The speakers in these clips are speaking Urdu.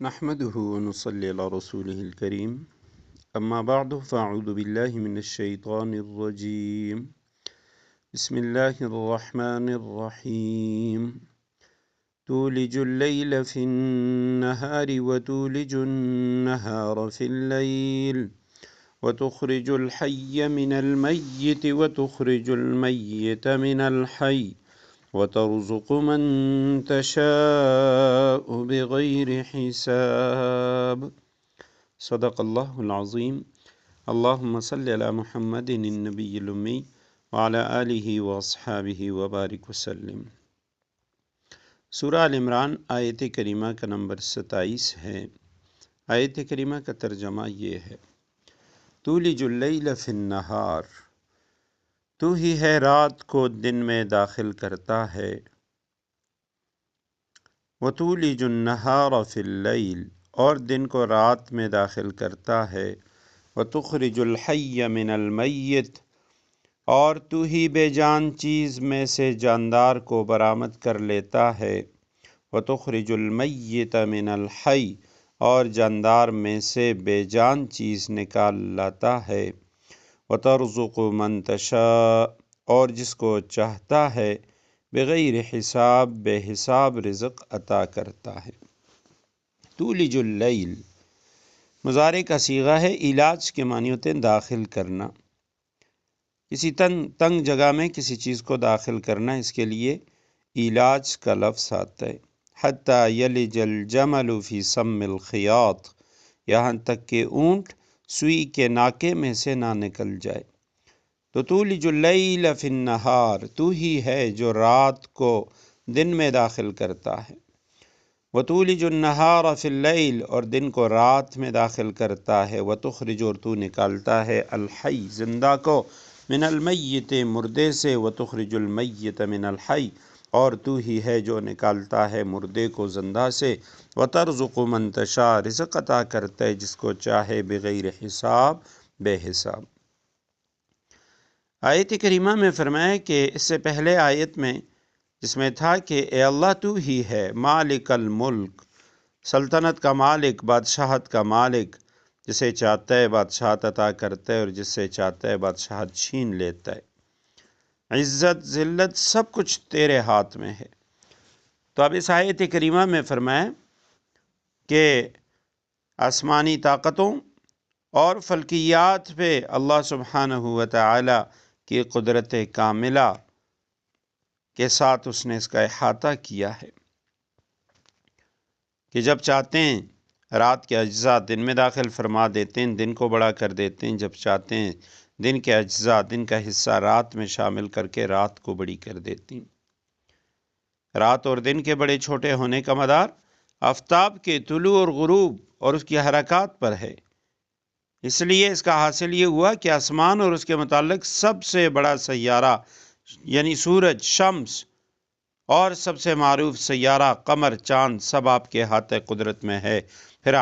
نحمده ونصلي على رسوله الكريم أما بعد فأعوذ بالله من الشيطان الرجيم بسم الله الرحمن الرحيم تولج الليل في النهار وتولج النهار في الليل وتخرج الحي من الميت وتخرج الميت من الحي وترزق من تشاء بغير حساب صدق اللہ العظیم اللہم صلی علی محمد النبی الامی وعلی آلہ واصحابہ وبارک وسلم۔ سورہ آل عمران آیت کریمہ کا نمبر 27 ہے۔ آیت کریمہ کا ترجمہ یہ ہے: تولج اللیل فی النہار، تو ہی ہے رات کو دن میں داخل کرتا ہے، وتولج النہار فی اللیل، اور دن کو رات میں داخل کرتا ہے، وتخرج الحی من المیت، اور تو ہی بے جان چیز میں سے جاندار کو برآمد کر لیتا ہے، وتخرج المیت من الحی، اور جاندار میں سے بے جان چیز نکال لاتا ہے، وترزق من تشاء، اور جس کو چاہتا ہے بغیر حساب، بے حساب رزق عطا کرتا ہے۔ تولج اللیل مضارع کا صیغہ ہے، علاج کے معنی ہوتے ہیں داخل کرنا، کسی تنگ جگہ میں کسی چیز کو داخل کرنا، اس کے لیے علاج کا لفظ آتا ہے۔ حتی یلج الجمل فی سم الخیاط، یہاں تک کہ اونٹ سوئی کے ناکے میں سے نہ نکل جائے۔ تو تولج اللیل فی النہار، تو ہی ہے جو رات کو دن میں داخل کرتا ہے، وتولج النہار فی اللیل، اور دن کو رات میں داخل کرتا ہے، وتخرج، اور تو نکالتا ہے الحی، زندہ کو، من المیت، مردے سے، وتخرج المیت من الحی، اور تو ہی ہے جو نکالتا ہے مردے کو زندہ سے، وترزق من تشاء، رزق عطا کرتا ہے جس کو چاہے، بغیر حساب، بے حساب۔ آیت کریمہ میں فرمایا کہ اس سے پہلے آیت میں جس میں تھا کہ اے اللہ تو ہی ہے مالک الملک، سلطنت کا مالک، بادشاہت کا مالک، جسے چاہتا ہے بادشاہت عطا کرتا ہے اور جس سے چاہتا ہے بادشاہت چھین لیتا ہے، عزت ذلت سب کچھ تیرے ہاتھ میں ہے۔ تو اب اس آیت کریمہ میں فرمایا کہ آسمانی طاقتوں اور فلکیات پہ اللہ سبحانہ و تعالی کی قدرت کاملہ کے ساتھ اس نے اس کا احاطہ کیا ہے کہ جب چاہتے ہیں رات کے اجزاء دن میں داخل فرما دیتے ہیں، دن کو بڑا کر دیتے ہیں، جب چاہتے ہیں دن کے اجزاء، دن کا حصہ رات میں شامل کر کے رات کو بڑی کر دیتی ہیں۔ رات اور دن کے بڑے چھوٹے ہونے کا مدار آفتاب کے طلوع اور غروب اور اس کی حرکات پر ہے، اس لیے اس کا حاصل یہ ہوا کہ آسمان اور اس کے متعلق سب سے بڑا سیارہ یعنی سورج، شمس، اور سب سے معروف سیارہ قمر، چاند، سب آپ کے ہاتھ قدرت میں ہے۔ پھر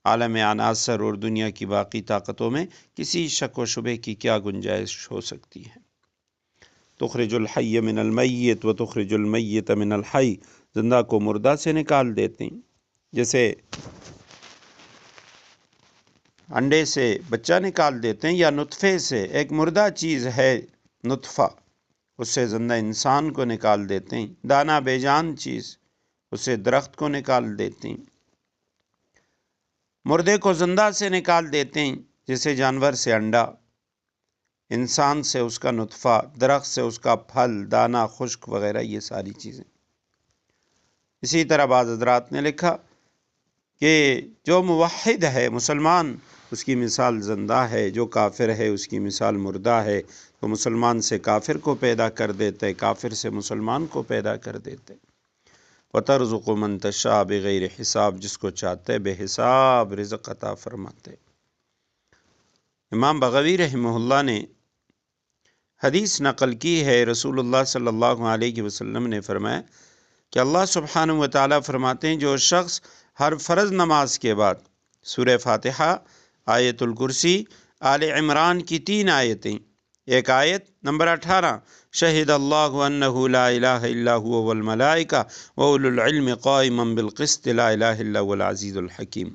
عالم عناصر اور دنیا کی باقی طاقتوں میں کسی شک و شبے کی کیا گنجائش ہو سکتی ہے۔ تخرج الحی من المیت و تخرج المیت من الحی، زندہ کو مردہ سے نکال دیتے ہیں، جیسے انڈے سے بچہ نکال دیتے ہیں، یا نطفے سے، ایک مردہ چیز ہے نطفہ، اس سے زندہ انسان کو نکال دیتے ہیں، دانہ بے جان چیز، اس سے درخت کو نکال دیتے ہیں، مردے کو زندہ سے نکال دیتے ہیں، جیسے جانور سے انڈا، انسان سے اس کا نطفہ، درخت سے اس کا پھل، دانہ، خشک وغیرہ، یہ ساری چیزیں۔ اسی طرح بعض حضرات نے لکھا کہ جو موحد ہے، مسلمان، اس کی مثال زندہ ہے، جو کافر ہے اس کی مثال مردہ ہے، تو مسلمان سے کافر کو پیدا کر دیتے، کافر سے مسلمان کو پیدا کر دیتے۔ وَتَرْزُقُ مَن تَشَاءُ بِغَيْرِ حساب، جس کو چاہتے بے حساب رزق عطا فرماتے۔ امام بغوی رحمہ اللہ نے حدیث نقل کی ہے، رسول اللہ صلی اللہ علیہ وسلم نے فرمایا کہ اللہ سبحانہ و تعالیٰ فرماتے ہیں جو شخص ہر فرض نماز کے بعد سورہ فاتحہ، آیت الکرسی، آل عمران کی 3 آیتیں، ایک آیت نمبر 18 شہد اللہ انہ لا الہ الا هو والملائکہ واولو العلم قائما بالقسط لا الہ الا هو العزیز الحکیم۔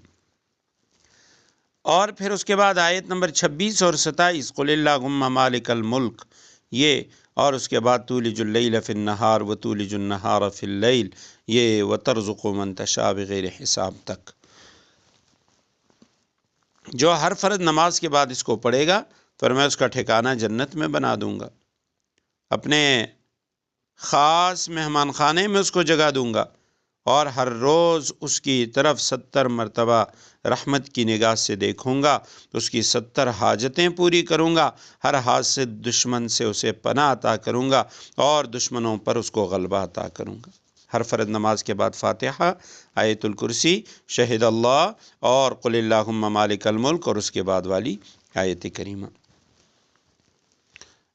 اور پھر اس کے بعد آیت نمبر 26 اور 27 قل اللہم مالک الملک، یہ، اور اس کے بعد تولج اللیل فی النہار وتولج النہار فی اللیل، یہ، وترزق من تشاء بغیر حساب تک۔ جو ہر فرض نماز کے بعد اس کو پڑھے گا فرمایا اس کا ٹھکانہ جنت میں بنا دوں گا، اپنے خاص مہمان خانے میں اس کو جگہ دوں گا، اور ہر روز اس کی طرف 70 مرتبہ رحمت کی نگاہ سے دیکھوں گا، اس کی 70 حاجتیں پوری کروں گا، ہر حاسد دشمن سے اسے پناہ عطا کروں گا، اور دشمنوں پر اس کو غلبہ عطا کروں گا۔ ہر فرض نماز کے بعد فاتحہ، آیت الکرسی، شہد اللہ، اور قل اللہم مالک الملک، اور اس کے بعد والی آیت کریمہ۔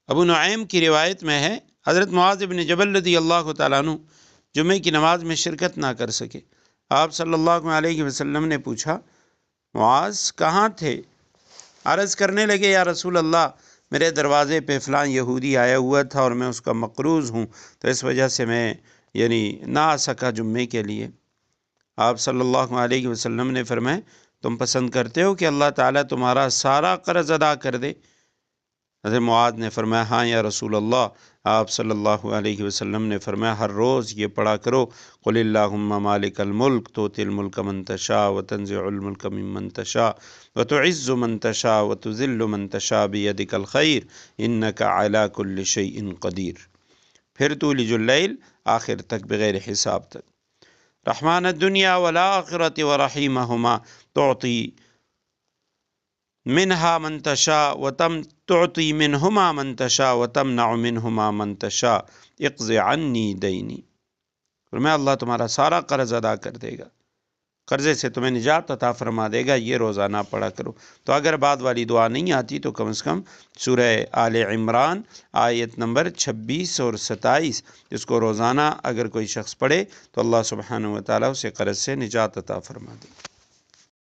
ابو نعیم کی روایت میں ہے حضرت معاذ بن جبل رضی اللہ تعالیٰ عنہ جمعہ کی نماز میں شرکت نہ کر سکے۔ آپ صلی اللہ علیہ وسلم نے پوچھا معاذ کہاں تھے؟ عرض کرنے لگے یا رسول اللہ میرے دروازے پہ فلاں یہودی آیا ہوا تھا اور میں اس کا مقروض ہوں، تو اس وجہ سے میں نہ آ سکا جمعے کے لیے۔ آپ صلی اللہ علیہ وسلم نے فرمایا تم پسند کرتے ہو کہ اللہ تعالیٰ تمہارا سارا قرض ادا کر دے؟ حضرت معاذ نے فرمایا ہاں یا رسول اللہ۔ آپ صلی اللہ علیہ وسلم نے فرمایا ہر روز یہ پڑھا کرو قل اللہم مالک الملک تؤتی الملک من تشاء وتنزع الملک ممن تشاء وتعز من تشاء وتذل من تشاء بیدک الخیر انک علی کل شیء قدیر۔ پھر تولج اللیل آخر تک بغیر حساب تک۔ رحمان الدنیا والآخرۃ ورحیمہما تعطی منہا من تشاء تعطی منہما من تشاء وتمنع منہما من تشاء اقض عنی دینی۔ فرمایا اللہ تمہارا سارا قرض ادا کر دے گا، قرضے سے تمہیں نجات عطا فرما دے گا، یہ روزانہ پڑھا کرو۔ تو اگر بعد والی دعا نہیں آتی تو کم از کم سورہ آل عمران آیت نمبر 26 اور 27 اس کو روزانہ اگر کوئی شخص پڑھے تو اللہ سبحانہ و تعالیٰ اسے قرض سے نجات عطا فرما دے گا۔